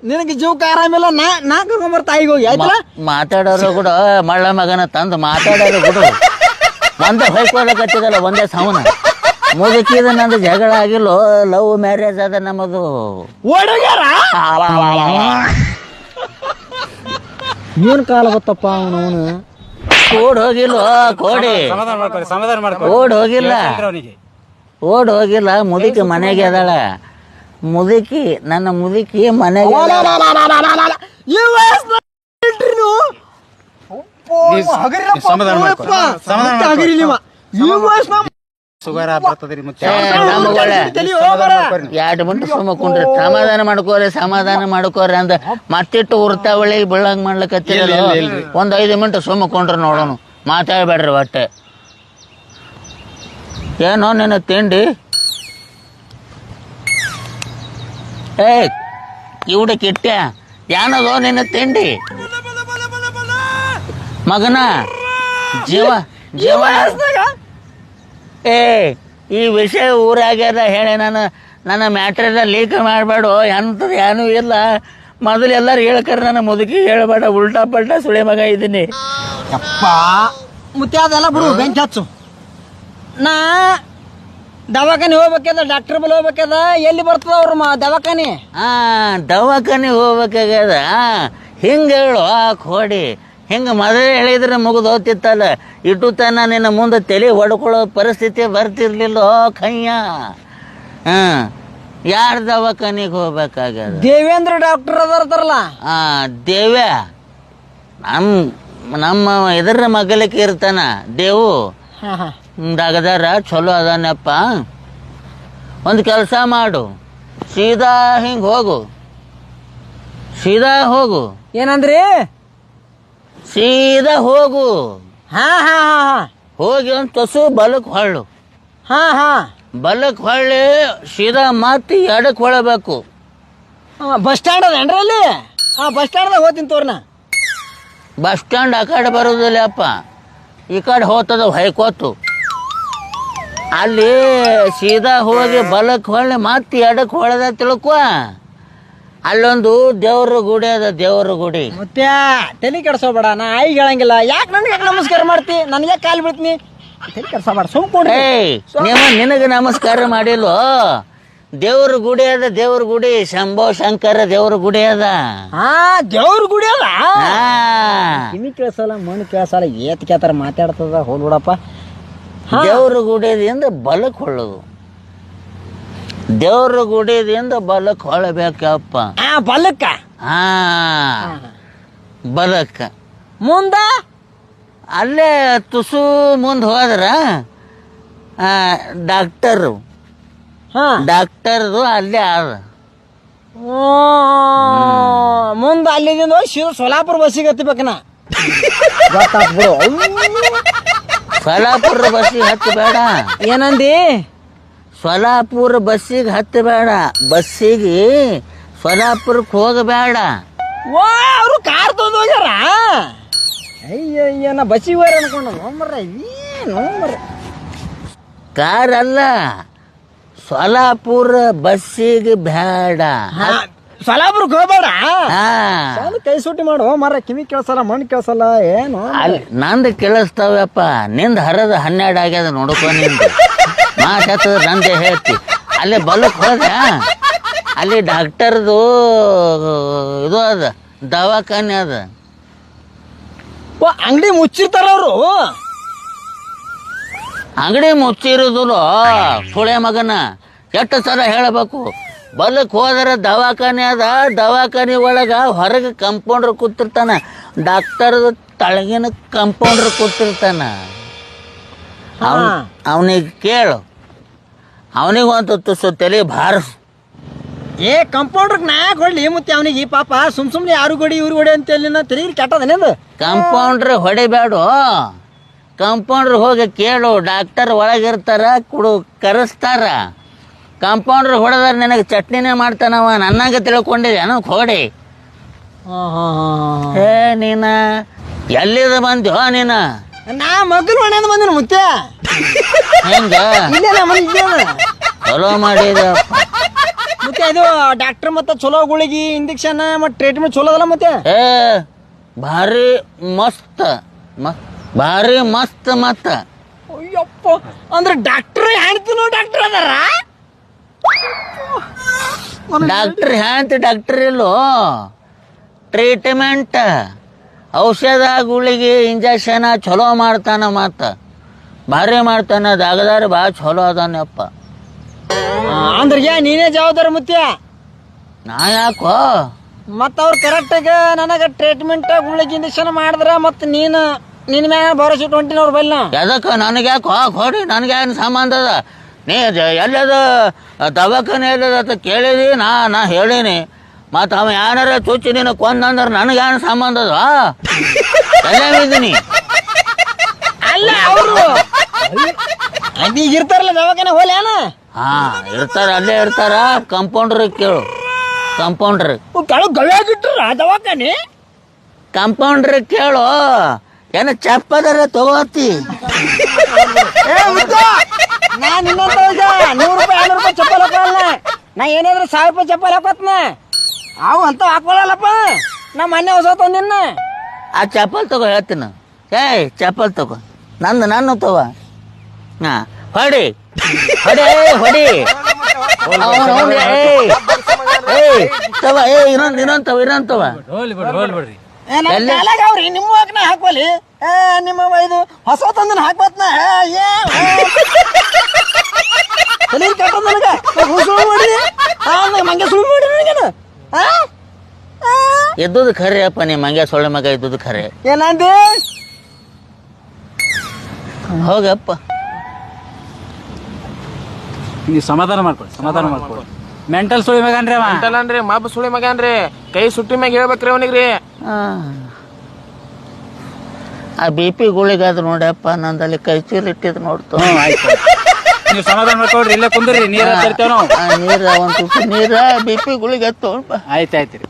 ನಿನಗೆ ಜೀವಕ್ಕೆ ಆರಾಮಿಲ್ಲ ನಾ ಕರ್ಕೊಂಬರ್ ತಾಯಿಗೆ ಹೋಗಿ ಆಯ್ತಲ್ಲ. ಮಾತಾಡೋರು ಕೂಡ ಮಳ್ಳ ಮಗನ ತಂದು ಮಾತಾಡೋರು ಬಿಡು. ಒಂದೇ ಹೊಯ್ಕೋದಕತ್ತಿದಲ್ಲ ಒಂದೇ ಸವನ ಮುದುಕಿದ ನಂದು ಜಗಳ ಆಗಿಲ್ಲೋ. ಲವ್ ಮ್ಯಾರೇಜ್ ಅದ ನಮ್ಮದು. ಓಡೋಗ್ಯಾರ ಏನ್ ಕಾಲ ಗೊತ್ತಪ್ಪ ಅವನವನು. ಓಡ್ ಹೋಗಿಲ್ಲ ಕೋಡಿ, ಓಡ್ ಹೋಗಿಲ್ಲ, ಓಡ್ ಹೋಗಿಲ್ಲ. ಮುದುಕಿ ಮನೆಗೆ ಅದಾಳ. ಮುದುಕಿ ನನ್ನ ಮುದುಕಿ ಮನೆಗೆ ಎರಡು ಮಿನಿಟ್ ಸುಮ್ಮ ಕುಂಡ್ರಿ. ಸಮಾಧಾನ ಮಾಡ್ಕೋರಿ ಅಂದ ಮತ್ತಿಟ್ಟು ಉರ್ತಾವಳಿ ಬೀಳಂಗ್ ಮಾಡ್ಲಿಕ್ಕತ್ತಿರಲ್ಲ. ಒಂದ್ 5 ಮಿನಿಟ್ ಸುಮ್ಮ ಕುಂಡ್ರಿ ನೋಡೋಣ. ಮಾತಾಡ್ಬೇಡ್ರಿ ಒಟ್ಟೆ. ಏನೋ ನಿನ್ನ ತಿಂಡಿ ಇವ್ಡ ಕಿಟ್ಟ್ಯ ಏನದೋ ನಿನ್ನ ತಿಂಡಿ ಮಗನ ಜೀವ ಜೀವ. ಈ ವಿಷಯ ಊರಾಗ್ಯದ ಹೇಳಿ ನನ್ನ ಮ್ಯಾಟ್ರಿದ ಲೀಕ್ ಮಾಡಬೇಡು. ಎಂಥದ್ದು ಏನೂ ಇಲ್ಲ. ಮೊದಲು ಎಲ್ಲರೂ ಹೇಳ್ಕರ ನನ್ನ ಮುದುಕಿ ಹೇಳ್ಬೇಡ. ಉಲ್ಟಾ ಪಲ್ಟಾ ಸುಳಿ ಮಗ ಇದ್ದೀನಿ. ಅಪ್ಪ ಮುತ್ತೆ ಅದೆಲ್ಲ ಬಿಡು, ಬೆಂಕಿ ಹಚ್ಚು. ನಾ ದವಾಖಾನೆ ಹೋಗ್ಬೇಕದ, ಡಾಕ್ಟರ್ ಬಲ್ಲಿ ಹೋಗ್ಬೇಕದ. ಎಲ್ಲಿ ಬರ್ತದ ಅವ್ರ ದವಾಖಾನೆ? ದವಾಖಾನೆ ಹೋಗ್ಬೇಕಾಗ್ಯದ. ಹಿಂಗೆ ಹೇಳು ಕೋಡಿ. ಹಿಂಗೆ ಮೊದಲೇ ಹೇಳಿದ್ರೆ ಮುಗಿದು ಹೋಗ್ತಿತ್ತಲ್ಲ. ಇಟ್ಟು ತನ ನಿನ್ನ ಮುಂದೆ ತಲೆ ಹೊಡ್ಕೊಳ್ಳೋ ಪರಿಸ್ಥಿತಿ ಬರ್ತಿರ್ಲಿಲ್ಲ ಕಯ್ಯ. ಯಾರ ದವಾಖಾನಿಗೆ ಹೋಗ್ಬೇಕಾಗ್ಯದ? ದೇವೇಂದ್ರ ಡಾಕ್ಟರ್ ಅದಾರಲ್ಲ. ದೇವ್ಯ ನಮ್ಮ ಇದರ ಮಗಲಿಕ್ಕೆ ಇರ್ತಾನ ದೇವು. ಡಗದಾರ ಚಲೋ ಅದಾನಪ್ಪ. ಒಂದು ಕೆಲಸ ಮಾಡು, ಸೀದಾ ಹಿಂಗೆ ಹೋಗು. ಸೀದಾ ಹೋಗು. ಏನಂದ್ರಿ? ಸೀದಾ ಹೋಗು. ಹೋಗಿ ಒಂದು ತುಸು ಬಲಕ್ಕೆ ಹೊಳ್ಳು. ಬಲಕ್ಕೆ ಹೊಳ್ಳಿ ಸೀದಾ ಮತ್ತೆ ಎಡಕ್ಕೆ ಹೊಳಬೇಕು. ಬಸ್ ಸ್ಟ್ಯಾಂಡ್ ಅದೇನ್ರಿ ಅಲ್ಲಿ? ಬಸ್ ಸ್ಟ್ಯಾಂಡ್ದಾಗ ಹೋಗ್ತೀನಿ ತೋರ್ನ. ಬಸ್ ಸ್ಟ್ಯಾಂಡ್ ಆ ಕಡೆ ಬರೋದಿಲ್ಲ ಅಪ್ಪ, ಈ ಕಡೆ ಹೋಗ್ತದ ಹೊಯ್ಕೋತು. ಅಲ್ಲಿ ಸೀದಾ ಹೋಗಿ ಬಲಕ್ಕೆ ಹೊಳ್ಳಿ ಮತ್ತೆ ಎಡಕ್ಕೆ ಹೊಳೆದ ತಿಳ್ಕೊ. ಅಲ್ಲೊಂದು ದೇವ್ರ ಗುಡಿ ಅದ, ದೇವ್ರ ಗುಡಿ. ಮತ್ತೆ ತಲೆ ಕೆಡ್ಸೋಬೇಡ. ನಾ ಆಯ್ಗೆ ಹೇಳಂಗಿಲ್ಲ. ಯಾಕೆ ನನಗೆ ನಮಸ್ಕಾರ ಮಾಡ್ತಿ? ನನಗೆ ಕಾಲು ಬಿಡ್ತೀನಿ. ತಲೆ ಕೆಡ್ಸೋಬೇಡ, ಸುಮ್ಕೊಂಡ್ರಿ. ನಿನಗೆ ನಮಸ್ಕಾರ ಮಾಡಿಲ್ವೋ? ದೇವ್ರ ಗುಡಿ ಅದ, ದೇವ್ರ ಗುಡಿ. ಶಂಭೋ ಶಂಕರ ದೇವ್ರ ಗುಡಿ ಅದ. ದೇವ್ರ ಗುಡಿ ಅದ. ಕಿವಿ ಕೇಳ್ಸಲ್ಲ, ಮಣ್ಣು ಕೇಳ್ಸಲ್ಲ. ಏತ್ ಕೇಳ್ತಾರ ಮಾತಾಡ್ತದ. ಹೋಗ್ಬಿಡಪ್ಪ. ದೇವ್ರ ಗುಡಿಯಿಂದ ಬಲಕ್ಕೆ ಹೊಳ್ಳೋದು. ದೇವ್ರ ಗುಡಿದಿಂದ ಬಲಕ್ಕೆ ಹೊಳಬೇಕಪ್ಪ. ಬಲಕ್ಕ? ಬಲಕ್ಕ ಮುಂದ ಅಲ್ಲೇ ತುಸು ಮುಂದೆ ಹೋದ್ರ ಡಾಕ್ಟರ್ದು ಅಲ್ಲೇ ಅದ. ಮುಂದ ಅಲ್ಲಿಂದ ಹೋಗಿ ಸೋಲಾಪುರ ಬಸ್ಸಿಗೆ ಹತ್ತಬೇಕನ. ಗೊತ್ತಾಗ್ಬಿಡು. ಸೋಲಾಪುರ ಬಸ್ಸಿಗೆ ಹತ್ತಬೇಡ. ಏನಂದಿ? ಸೋಲಾಪುರ ಬಸ್ಸಿಗೆ ಹತ್ತಬೇಡ. ಬಸ್ಸಿಗೆ ಸೋಲಾಪುರಕ್ಕೆ ಹೋಗಬೇಡ. ಅವರು ಕಾರ್ ತೊಗೊಂಡು ಹೋಗ್ಯಾರ. ಅಯ್ಯಯ್ಯ, ನಾ ಬಸ್ಸಿಗೆ ಹೋಗ್ಯಾರ ಅನ್ಕೊಂಡು. ಕಾರ್ ಅಲ್ಲ, ಸೋಲಾಪುರ ಬಸ್ಸಿಗೆ ಬೇಡ. ಸೋಲಾಪುರಕ್ಕೆ ಹೋಗ್ಬೇಡ. ಕೈ ಸೂಟಿ ಮಾಡು ಮರ. ಕಿವಿ ಕೇಳ್ಸಲ್ಲ, ಮಣ್ಣು ಕೇಳ್ಸಲ್ಲ. ಏನು ನಂದು ಕೇಳಿಸ್ತಾವಪ್ಪ. ನಿಂದ ಹರದ 12 ಆಗ್ಯದ ನೋಡ್ಕೊ. ನಿಂದು ಮಾತಾಡ್ತದ ನಂದೇ ಹೇಳ್ತಿ. ಅಲ್ಲಿ ಬಲಕ್ಕೆ ಹೋದ, ಅಲ್ಲಿ ಡಾಕ್ಟರ್ದು ಇದು ಅದ, ದವಾಖಾನೆ ಅದ. ಅಂಗಡಿ ಮುಚ್ಚಿರ್ತಾರ ಅವರು. ಅಂಗಡಿ ಮುಚ್ಚಿರುದಿಲ್ಲ ಸುಳೆ ಮಗನ. ಎಷ್ಟು ಸಲ ಹೇಳಬೇಕು. ಬಲಕ್ಕೆ ಹೋದರೆ ದವಾಖಾನೆ ಅದ. ದವಾಖಾನೆ ಒಳಗ ಹೊರಗೆ ಕಂಪೌಂಡ್ರ್ ಕೂತಿರ್ತಾನ. ಡಾಕ್ಟರ್ದು ತಳಗಿನ ಕಂಪೌಂಡ್ರ್ ಕೂತಿರ್ತಾನ. ಅವನಿಗೆ ಕೇಳು. ಅವನಿಗೆ ಒಂದು ತುಸು ತಲೆ ಬಾರಿಸು. ಕಂಪೌಂಡ್ರ್ ನಾ ಹೊಡ್ಲಿ ಮತ್ತೆ ಅವನಿಗೆ ಪಾಪ. ಸುಮ್ನೆ ಯಾರು ಗೊಡಿ ಇವ್ರು ಗೊಡಿ ಅಂತ ತಲೆ ಕೆಟ್ಟದನೇದು. ಕಂಪೌಂಡ್ರ್ ಹೊಡಿಬೇಡು. ಕಂಪೌಂಡ್ರ್ ಹೋಗಿ ಕೇಳು. ಡಾಕ್ಟರ್ ಒಳಗಿರ್ತಾರ, ಕರೆಸ್ತಾರ. ಕಂಪೌಂಡ್ರ್ ಹೊಡೆದ್ರೆ ನನಗೆ ಚಟ್ನಿನೇ ಮಾಡ್ತಾನವ. ನನ್ನಾಗ ತಿಳ್ಕೊಂಡಿದ್ದೇನು ಕೋಡಿ? ನೀನ ಎಲ್ಲಿದ ಬಂದ್ಯೋ ನೀನ? ನಾ ಮಗ್ಗಲು ಮನೆಯಿಂದ ಬಂದಿನ ಮುತ್ತೆ. ಹೆಂಗ ಚಲೋ ಮಾಡಿದ ಮತ್ತೆ ಇದು ಡಾಕ್ಟರ್ ಮತ್ತೆ ಚಲೋ ಗುಳಿಗಿ ಇಂಜೆಕ್ಷನ್ ಮತ್ತೆ ಟ್ರೀಟ್ಮೆಂಟ್ ಚಲೋ ಅದಲ್ಲ ಮತ್ತೆ ಏ ಭಾರಿ ಮಸ್ತ್ ಭಾರಿ ಮಸ್ತ್ ಮತ್ತ ಅಯ್ಯಪ್ಪ ಅಂದ್ರೆ ಡಾಕ್ಟರ್ ಹೆಣ್ತಿನೋ ಡಾಕ್ಟರ್ ಅದಾರ ಡಾಕ್ಟರ್ ಇಲ್ಲೋ ಟ್ರೀಟ್ಮೆಂಟ್ ಔಷಧ ಗುಳಿಗೆ ಇಂಜೆಕ್ಷನ್ ಚಲೋ ಮಾಡ್ತಾನ ಮತ್ತ ಭಾರಿ ಮಾಡ್ತಾನ ದಾಗದಾರ ಭಾಳ ಚಲೋ ಅದಾನಪ್ಪ ಅಂದ್ರೆ ನೀನೇ ಜವಾಬ್ದಾರಿ ಮುತ್ಯ ನಾ ಯಾಕೋ ಮತ್ತ ಅವ್ರು ಕರೆಕ್ಟಾಗ ನನಗೆ ಟ್ರೀಟ್ಮೆಂಟ್ ಗುಳಿಗೆ ಇಂಜೆಕ್ಷನ್ ಮಾಡಿದ್ರ ಮತ್ತ ನಿನ್ನ ಮ್ಯಾಗ ಭರೋಸೆ ಹೊಂಟಿನ ಅವ್ರ ಬಲ್ಲ ಎದಕ್ಕೆ ನನಗೆ ಯಾಕೆ ಕೊಡಿ ನನಗೆ ಏನು ಸಂಬಂಧ ಅದ ನೀ ಎಲ್ಲದ ದವಾಖಾನೆ ಎಲ್ಲದ ಅಂತ ಕೇಳಿದಿ ನಾ ಹೇಳೀನಿ ಮತ್ತು ಅವ ಏನಾರ ಚುಚ್ಚಿ ನೀನು ಕೊಂದಂದ್ರೆ ನನಗೇನು ಸಂಬಂಧ ಅದ ಎಲ್ಲೇನಿದ್ದೀನಿ ಅಲ್ಲ ಅವರು ಈಗ ಇರ್ತಾರಲ್ಲ ದವಾಖಾನೆ ಹೋಲಿ ಏನ ಹಾಂ ಇರ್ತಾರ ಅಲ್ಲೇ ಇರ್ತಾರ ಕಂಪೌಂಡ್ರಿಗೆ ಕೇಳು ಕಂಪೌಂಡ್ರ್ ಕೆಳಗೆ ಗವ್ಯಾಗಿಟ್ರ ದವಾಖಾನೆ ಕಂಪೌಂಡ್ರಿಗೆ ಕೇಳು ಏನು ಚಪ್ಪದರ ತಗೋತಿ ನಾನು ಇನ್ನೊಂದು 100 ರೂಪಾಯಿ 200 ರೂಪಾಯಿ ಚಪ್ಪಲ್ ಹಾಕೋಲ್ಲ ನಾ ಏನಾದ್ರು 1000 ರೂಪಾಯಿ ಚಪ್ಪಲ್ ಹಾಕೋತ್ನ ಅವು ಅಂತ ಹಾಕೊಳ್ಳಲ್ಲಪ್ಪ ನಾ ಮೊನ್ನೆ ಹೊಸ ತಂದಿನ ಆ ಚಪ್ಪಲ್ ತಗೋ ಹೇಳ್ತೀನಿ ಏಯ್ ಚಪ್ಪಲ್ ತಗೋ ನನ್ನ ತಗೋ ಹಾಂ ಹೊಡಿ ಹೊಡಿ ಹೊಡಿ ಏಯ್ ತವ ಇನ್ನೊಂದು ತವ ಅವ್ರಿ ನಿಮ್ಮ ಹಾಕ್ನ ಹಾಕೋಲಿ ನಿಮ್ಮ ಇದು ಹೊಸ ತಂದನ ಹಾಕ್ಬತ್ನ ಕೆಟ್ಟ ನನಗೆ ಸುಳ್ಳು ಮಾಡಿ ಮಂಗೆ ಸುಳ್ಳು ಮಾಡಿ ನನಗೇನು ಇದ್ದುದು ಖರೆ ಅಪ್ಪ ನಿಮ್ಮ ಮಂಗ್ಯ ಸೊಳ್ಳೆ ಮಗ ಇದ್ದುದು ಖರೆ ಏನಂದಿ ಹೋಗಪ್ಪ ನೀವು ಸಮಾಧಾನ ಮಾಡ್ಕೊಡಿ ಮೆಂಟಲ್ ಸುಳಿ ಮಗನ್ರಿ ಅವ ಮೆಂಟಲ್ ಅನ್ರಿ ಮಬ್ಬ ಸುಳಿ ಮಗನ್ರಿ ಕೈ ಸುಟ್ಟಿ ಮ್ಯಾಗ ಹೇಳ್ಬೇಕ್ರಿ ಅವನಿಗ್ರಿ ಆ BP ಗುಳಿಗಾದ್ರು ನೋಡಪ್ಪ ನಂದಲ್ಲಿ ಕೈ ಚೀಲ ಇಟ್ಟಿದ್ ನೋಡ್ತು ಆಯ್ತು ನೀವು ಸಮಾಧಾನ ಮಾಡ್ಕೊಡ್ರಿ ಇಲ್ಲೇ ಕುಂದ್ರಿ ನೀರ ತರ್ತೇವ ನಾವು ನೀರ ಒಂದು ತುಸು ನೀರ BP ಗುಳಿಗೆ ತೊಗೊಂಡ್ಬ ಆಯ್ತು ರೀ